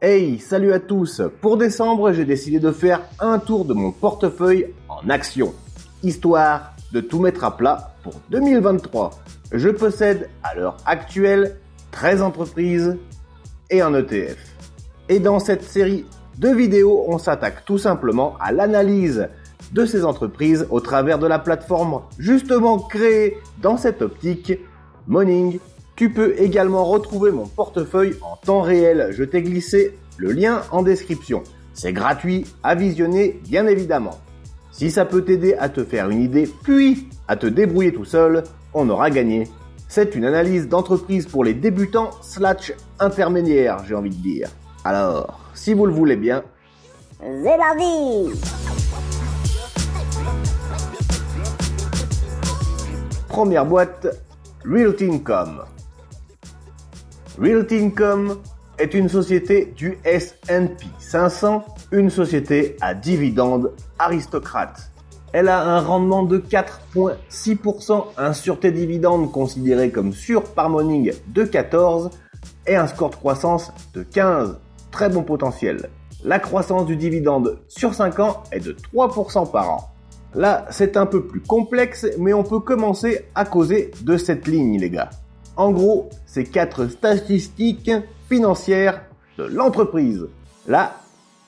Hey, salut à tous! Pour décembre, j'ai décidé de faire un tour de mon portefeuille en action, histoire de tout mettre à plat pour 2023. Je possède à l'heure actuelle 13 entreprises et un ETF. Et dans cette série de vidéos, on s'attaque tout simplement à l'analyse de ces entreprises au travers de la plateforme justement créée dans cette optique, Morning. Tu peux également retrouver mon portefeuille en temps réel. Je t'ai glissé le lien en description. C'est gratuit à visionner, bien évidemment. Si ça peut t'aider à te faire une idée, puis à te débrouiller tout seul, on aura gagné. C'est une analyse d'entreprise pour les débutants / intermédiaires, j'ai envie de dire. Alors, si vous le voulez bien, c'est parti! Première boîte, Realty Income. Realty Income est une société du S&P 500, une société à dividendes aristocrate. Elle a un rendement de 4,6%, un sûreté dividende considéré comme sûr par Morning de 14 et un score de croissance de 15. Très bon potentiel. La croissance du dividende sur 5 ans est de 3% par an. Là, c'est un peu plus complexe, mais on peut commencer à causer de cette ligne, les gars. En gros, c'est 4 statistiques financières de l'entreprise. La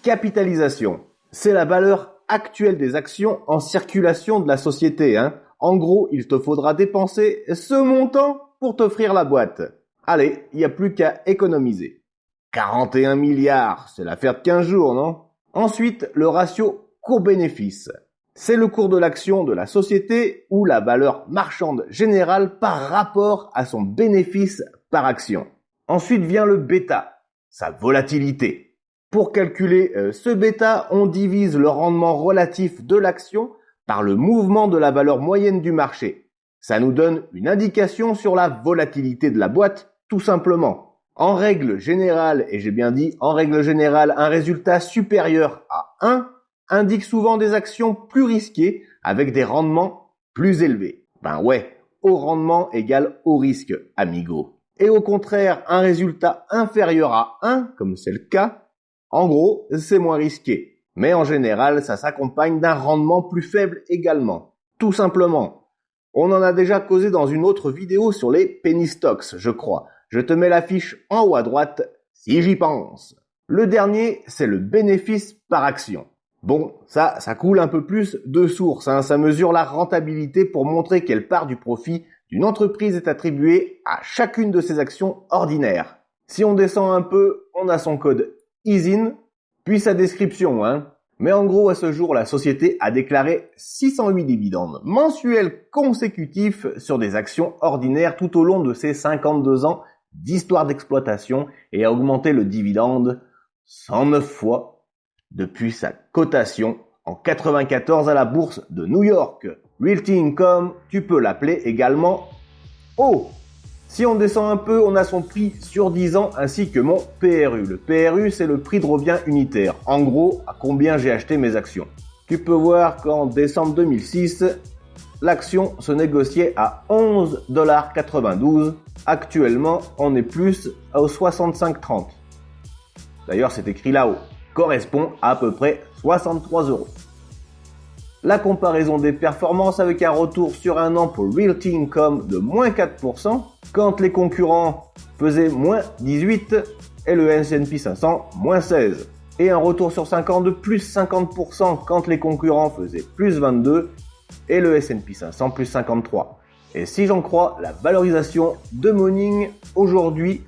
capitalisation, c'est la valeur actuelle des actions en circulation de la société. En gros, il te faudra dépenser ce montant pour t'offrir la boîte. Allez, il n'y a plus qu'à économiser. 41 milliards, c'est l'affaire de 15 jours, non? Ensuite, le ratio cours-bénéfice. C'est le cours de l'action de la société ou la valeur marchande générale par rapport à son bénéfice par action. Ensuite vient le bêta, sa volatilité. Pour calculer ce bêta, on divise le rendement relatif de l'action par le mouvement de la valeur moyenne du marché. Ça nous donne une indication sur la volatilité de la boîte, tout simplement. En règle générale, et j'ai bien dit en règle générale, un résultat supérieur à 1 indique souvent des actions plus risquées avec des rendements plus élevés. Ben ouais, haut rendement égale haut risque, amigo. Et au contraire, un résultat inférieur à 1, comme c'est le cas, en gros, c'est moins risqué. Mais en général, ça s'accompagne d'un rendement plus faible également. Tout simplement. On en a déjà causé dans une autre vidéo sur les penny stocks, je crois. Je te mets la fiche en haut à droite, si j'y pense. Le dernier, c'est le bénéfice par action. Bon, ça coule un peu plus de source, ça mesure la rentabilité pour montrer quelle part du profit d'une entreprise est attribuée à chacune de ses actions ordinaires. Si on descend un peu, on a son code ISIN, puis sa description, Mais en gros, à ce jour, la société a déclaré 608 dividendes mensuels consécutifs sur des actions ordinaires tout au long de ses 52 ans d'histoire d'exploitation et a augmenté le dividende 109 fois depuis sa cotation en 94 à la bourse de New York. Realty Income, tu peux l'appeler également O. Si on descend un peu, on a son prix sur 10 ans ainsi que mon PRU. Le PRU, c'est le prix de revient unitaire. En gros, à combien j'ai acheté mes actions. Tu peux voir qu'en décembre 2006, l'action se négociait à 11,92 $. Actuellement, on est plus au 65,30 $. D'ailleurs, c'est écrit là-haut. Correspond à peu près 63 €. La comparaison des performances avec un retour sur un an pour Realty Income de moins 4%, quand les concurrents faisaient moins 18 et le S&P 500 moins 16. Et un retour sur 5 ans de plus 50% quand les concurrents faisaient plus 22 et le S&P 500 plus 53. Et si j'en crois la valorisation de Morning, aujourd'hui,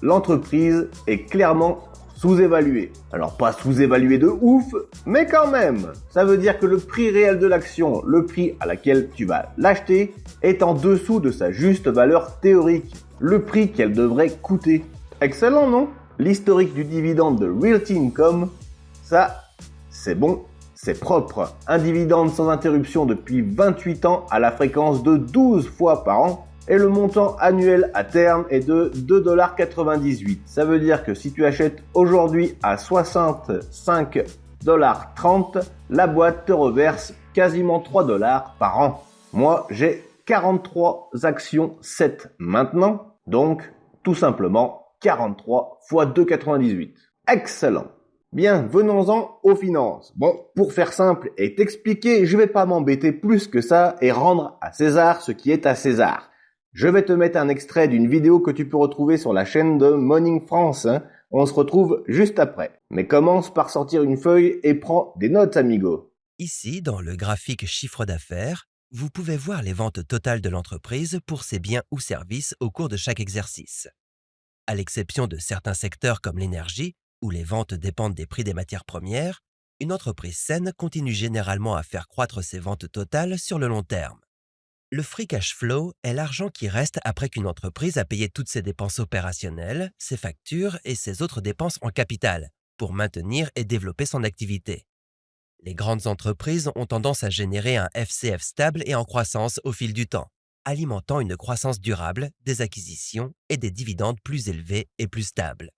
l'entreprise est clairement sous-évalué. Alors pas sous-évalué de ouf, mais quand même. Ça veut dire que le prix réel de l'action, le prix à laquelle tu vas l'acheter, est en dessous de sa juste valeur théorique, le prix qu'elle devrait coûter. Excellent, non? L'historique du dividende de Realty Income, ça, c'est bon, c'est propre. Un dividende sans interruption depuis 28 ans à la fréquence de 12 fois par an. Et le montant annuel à terme est de 2,98 $. Ça veut dire que si tu achètes aujourd'hui à 65,30 $, la boîte te reverse quasiment 3 $ par an. Moi, j'ai 43 actions 7 maintenant, donc tout simplement 43 fois 2,98. Excellent. Bien, venons-en aux finances. Bon, pour faire simple et t'expliquer, je vais pas m'embêter plus que ça et rendre à César ce qui est à César. Je vais te mettre un extrait d'une vidéo que tu peux retrouver sur la chaîne de Morning France. On se retrouve juste après. Mais commence par sortir une feuille et prends des notes, amigo. Ici, dans le graphique chiffre d'affaires, vous pouvez voir les ventes totales de l'entreprise pour ses biens ou services au cours de chaque exercice. À l'exception de certains secteurs comme l'énergie, où les ventes dépendent des prix des matières premières, une entreprise saine continue généralement à faire croître ses ventes totales sur le long terme. Le free cash flow est l'argent qui reste après qu'une entreprise a payé toutes ses dépenses opérationnelles, ses factures et ses autres dépenses en capital pour maintenir et développer son activité. Les grandes entreprises ont tendance à générer un FCF stable et en croissance au fil du temps, alimentant une croissance durable, des acquisitions et des dividendes plus élevés et plus stables.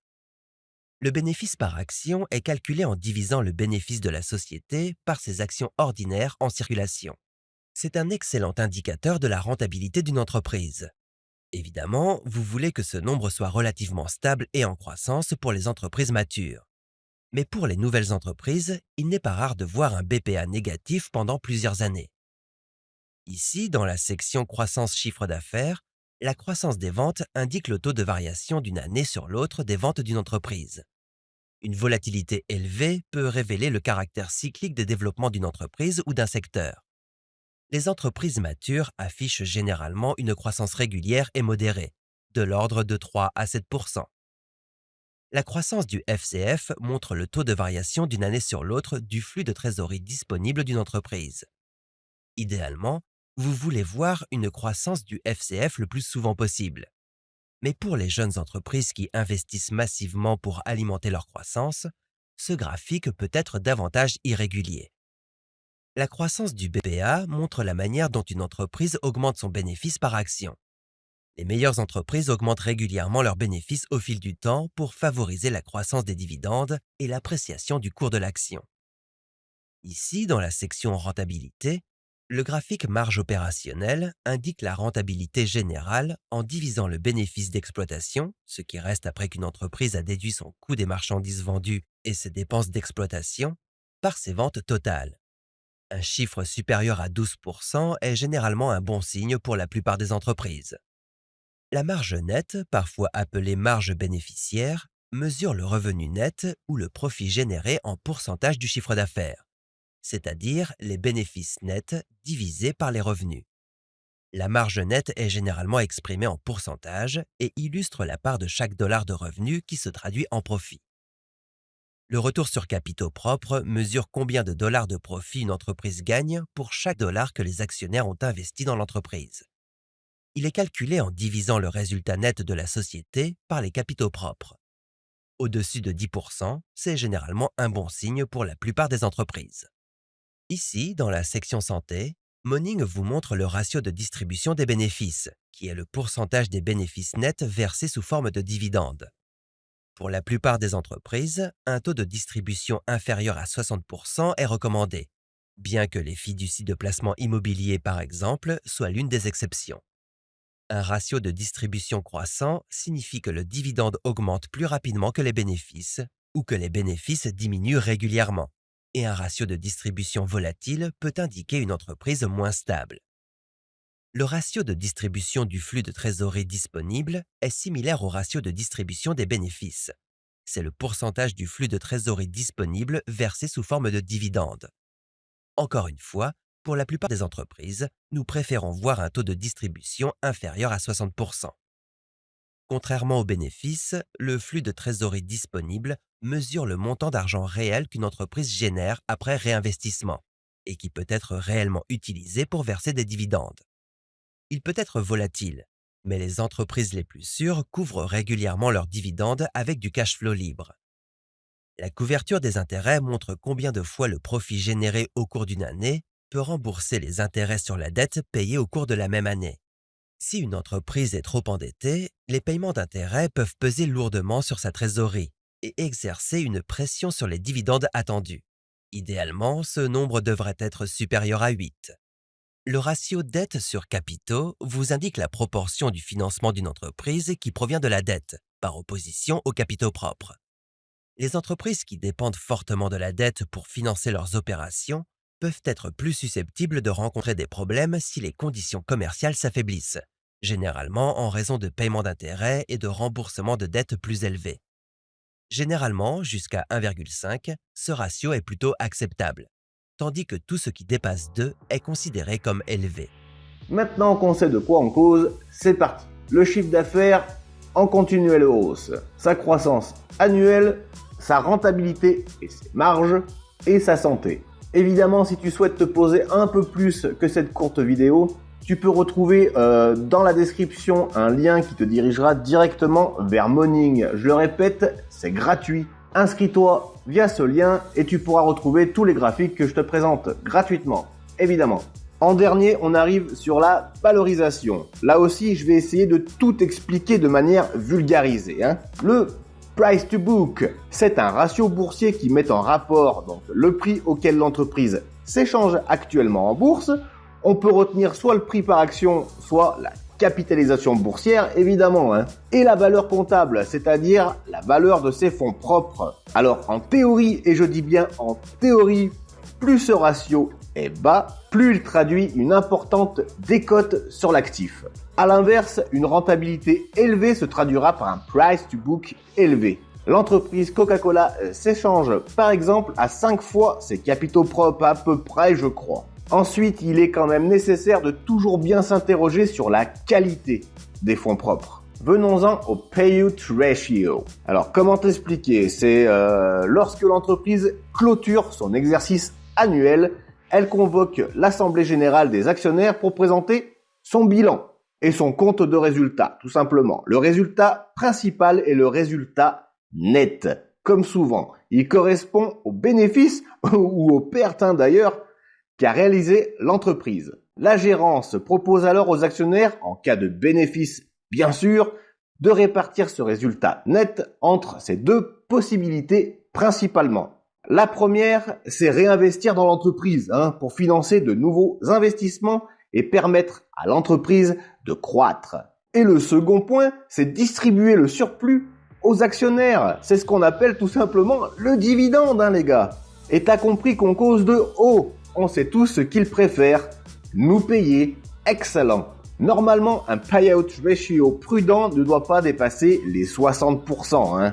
Le bénéfice par action est calculé en divisant le bénéfice de la société par ses actions ordinaires en circulation. C'est un excellent indicateur de la rentabilité d'une entreprise. Évidemment, vous voulez que ce nombre soit relativement stable et en croissance pour les entreprises matures. Mais pour les nouvelles entreprises, il n'est pas rare de voir un BPA négatif pendant plusieurs années. Ici, dans la section croissance chiffre d'affaires, la croissance des ventes indique le taux de variation d'une année sur l'autre des ventes d'une entreprise. Une volatilité élevée peut révéler le caractère cyclique des développements d'une entreprise ou d'un secteur. Les entreprises matures affichent généralement une croissance régulière et modérée, de l'ordre de 3 à 7%. La croissance du FCF montre le taux de variation d'une année sur l'autre du flux de trésorerie disponible d'une entreprise. Idéalement, vous voulez voir une croissance du FCF le plus souvent possible. Mais pour les jeunes entreprises qui investissent massivement pour alimenter leur croissance, ce graphique peut être davantage irrégulier. La croissance du BPA montre la manière dont une entreprise augmente son bénéfice par action. Les meilleures entreprises augmentent régulièrement leurs bénéfices au fil du temps pour favoriser la croissance des dividendes et l'appréciation du cours de l'action. Ici, dans la section rentabilité, le graphique marge opérationnelle indique la rentabilité générale en divisant le bénéfice d'exploitation, ce qui reste après qu'une entreprise a déduit son coût des marchandises vendues et ses dépenses d'exploitation, par ses ventes totales. Un chiffre supérieur à 12% est généralement un bon signe pour la plupart des entreprises. La marge nette, parfois appelée marge bénéficiaire, mesure le revenu net ou le profit généré en pourcentage du chiffre d'affaires, c'est-à-dire les bénéfices nets divisés par les revenus. La marge nette est généralement exprimée en pourcentage et illustre la part de chaque dollar de revenu qui se traduit en profit. Le retour sur capitaux propres mesure combien de dollars de profit une entreprise gagne pour chaque dollar que les actionnaires ont investi dans l'entreprise. Il est calculé en divisant le résultat net de la société par les capitaux propres. Au-dessus de 10%, c'est généralement un bon signe pour la plupart des entreprises. Ici, dans la section santé, Morning vous montre le ratio de distribution des bénéfices, qui est le pourcentage des bénéfices nets versés sous forme de dividendes. Pour la plupart des entreprises, un taux de distribution inférieur à 60% est recommandé, bien que les fiducies de placement immobilier, par exemple, soient l'une des exceptions. Un ratio de distribution croissant signifie que le dividende augmente plus rapidement que les bénéfices ou que les bénéfices diminuent régulièrement. Et un ratio de distribution volatile peut indiquer une entreprise moins stable. Le ratio de distribution du flux de trésorerie disponible est similaire au ratio de distribution des bénéfices. C'est le pourcentage du flux de trésorerie disponible versé sous forme de dividendes. Encore une fois, pour la plupart des entreprises, nous préférons voir un taux de distribution inférieur à 60%. Contrairement aux bénéfices, le flux de trésorerie disponible mesure le montant d'argent réel qu'une entreprise génère après réinvestissement et qui peut être réellement utilisé pour verser des dividendes. Il peut être volatile, mais les entreprises les plus sûres couvrent régulièrement leurs dividendes avec du cash flow libre. La couverture des intérêts montre combien de fois le profit généré au cours d'une année peut rembourser les intérêts sur la dette payée au cours de la même année. Si une entreprise est trop endettée, les paiements d'intérêts peuvent peser lourdement sur sa trésorerie et exercer une pression sur les dividendes attendus. Idéalement, ce nombre devrait être supérieur à 8. Le ratio dette sur capitaux vous indique la proportion du financement d'une entreprise qui provient de la dette, par opposition aux capitaux propres. Les entreprises qui dépendent fortement de la dette pour financer leurs opérations peuvent être plus susceptibles de rencontrer des problèmes si les conditions commerciales s'affaiblissent, généralement en raison de paiements d'intérêts et de remboursements de dettes plus élevés. Généralement, jusqu'à 1,5, ce ratio est plutôt acceptable, tandis que tout ce qui dépasse 2 est considéré comme élevé. Maintenant qu'on sait de quoi on cause, c'est parti. Le chiffre d'affaires en continuelle hausse, sa croissance annuelle, sa rentabilité et ses marges, et sa santé. Évidemment, si tu souhaites te poser un peu plus que cette courte vidéo, tu peux retrouver dans la description un lien qui te dirigera directement vers Moning. Je le répète, c'est gratuit. Inscris-toi via ce lien et tu pourras retrouver tous les graphiques que je te présente gratuitement, évidemment. En dernier, on arrive sur la valorisation. Là aussi, je vais essayer de tout expliquer de manière vulgarisée. Le price to book, c'est un ratio boursier qui met en rapport donc, le prix auquel l'entreprise s'échange actuellement en bourse. On peut retenir soit le prix par action, soit la capitalisation boursière, évidemment, et la valeur comptable, c'est-à-dire la valeur de ses fonds propres. Alors, en théorie, et je dis bien en théorie, plus ce ratio est bas, plus il traduit une importante décote sur l'actif. À l'inverse, une rentabilité élevée se traduira par un price to book élevé. L'entreprise Coca-Cola s'échange par exemple à 5 fois ses capitaux propres, à peu près je crois. Ensuite, il est quand même nécessaire de toujours bien s'interroger sur la qualité des fonds propres. Venons-en au payout ratio. Alors, comment t'expliquer ? C'est lorsque l'entreprise clôture son exercice annuel, elle convoque l'assemblée générale des actionnaires pour présenter son bilan et son compte de résultat, tout simplement. Le résultat principal est le résultat net. Comme souvent, il correspond aux bénéfices ou aux pertes d'ailleurs qu'a réalisé l'entreprise. La gérance propose alors aux actionnaires, en cas de bénéfice bien sûr, de répartir ce résultat net entre ces deux possibilités principalement. La première, c'est réinvestir dans l'entreprise pour financer de nouveaux investissements et permettre à l'entreprise de croître. Et le second point, c'est distribuer le surplus aux actionnaires. C'est ce qu'on appelle tout simplement le dividende, les gars. Et t'as compris qu'on cause de haut. On sait tous ce qu'ils préfèrent, nous payer. Excellent. Normalement, un payout ratio prudent ne doit pas dépasser les 60%.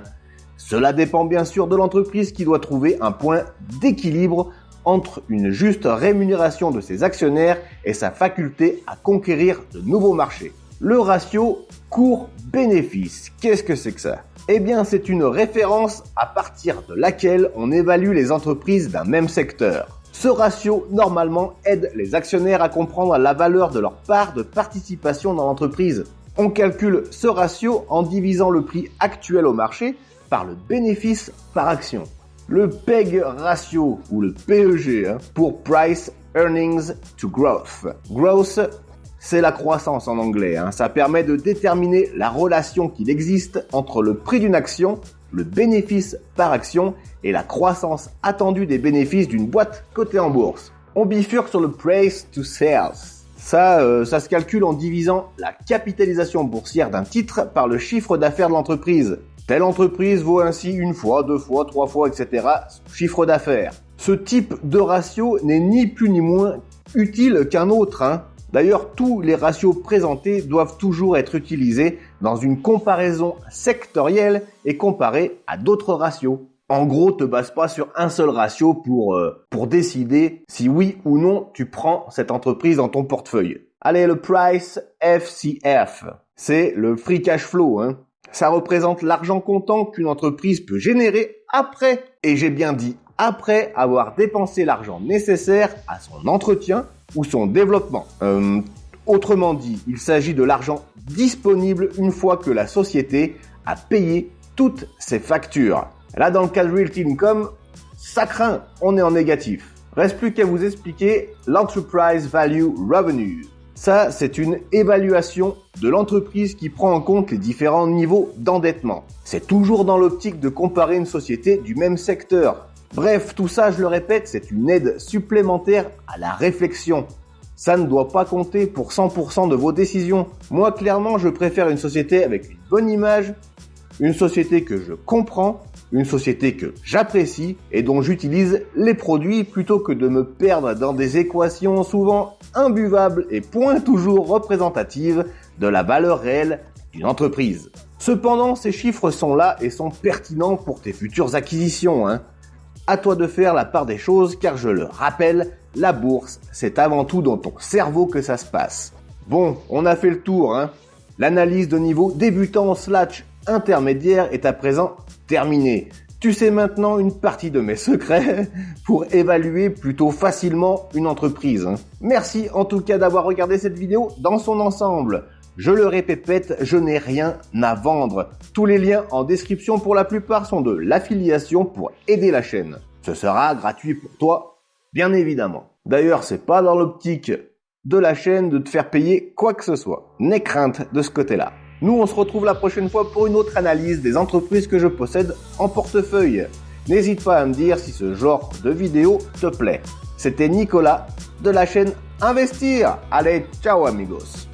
Cela dépend bien sûr de l'entreprise qui doit trouver un point d'équilibre entre une juste rémunération de ses actionnaires et sa faculté à conquérir de nouveaux marchés. Le ratio cours-bénéfice, qu'est-ce que c'est que ça ? Eh bien, c'est une référence à partir de laquelle on évalue les entreprises d'un même secteur. Ce ratio, normalement, aide les actionnaires à comprendre la valeur de leur part de participation dans l'entreprise. On calcule ce ratio en divisant le prix actuel au marché par le bénéfice par action. Le PEG ratio, ou le PEG, pour Price Earnings to Growth. Growth, c'est la croissance en anglais. Ça permet de déterminer la relation qu'il existe entre le prix d'une action, le bénéfice par action et la croissance attendue des bénéfices d'une boîte cotée en bourse. On bifurque sur le Price to Sales. Ça se calcule en divisant la capitalisation boursière d'un titre par le chiffre d'affaires de l'entreprise. Telle entreprise vaut ainsi 1 fois, 2 fois, 3 fois, etc. son chiffre d'affaires. Ce type de ratio n'est ni plus ni moins utile qu'un autre. D'ailleurs, tous les ratios présentés doivent toujours être utilisés dans une comparaison sectorielle et comparés à d'autres ratios. En gros, te base pas sur un seul ratio pour décider si oui ou non tu prends cette entreprise dans ton portefeuille. Allez, le Price FCF, c'est le Free Cash Flow. Ça représente l'argent comptant qu'une entreprise peut générer après, et j'ai bien dit après avoir dépensé l'argent nécessaire à son entretien ou son développement. Autrement dit, il s'agit de l'argent disponible une fois que la société a payé toutes ses factures. Là, dans le cas de Realty Income, ça craint, on est en négatif. Reste plus qu'à vous expliquer l'Enterprise Value Revenue. Ça, c'est une évaluation de l'entreprise qui prend en compte les différents niveaux d'endettement. C'est toujours dans l'optique de comparer une société du même secteur. Bref, tout ça, je le répète, c'est une aide supplémentaire à la réflexion. Ça ne doit pas compter pour 100% de vos décisions. Moi, clairement, je préfère une société avec une bonne image, une société que je comprends Une société que j'apprécie et dont j'utilise les produits plutôt que de me perdre dans des équations souvent imbuvables et point toujours représentatives de la valeur réelle d'une entreprise. Cependant, ces chiffres sont là et sont pertinents pour tes futures acquisitions. À toi de faire la part des choses car je le rappelle, la bourse, c'est avant tout dans ton cerveau que ça se passe. Bon, on a fait le tour. L'analyse de niveau débutant / intermédiaire est à présent terminée. Tu sais maintenant une partie de mes secrets pour évaluer plutôt facilement une entreprise. Merci en tout cas d'avoir regardé cette vidéo dans son ensemble. Je le répète, je n'ai rien à vendre. Tous les liens en description pour la plupart sont de l'affiliation pour aider la chaîne. Ce sera gratuit pour toi, bien évidemment. D'ailleurs, c'est pas dans l'optique de la chaîne de te faire payer quoi que ce soit. N'aie crainte de ce côté-là. Nous, on se retrouve la prochaine fois pour une autre analyse des entreprises que je possède en portefeuille. N'hésite pas à me dire si ce genre de vidéo te plaît. C'était Nicolas de la chaîne Investir. Allez, ciao amigos.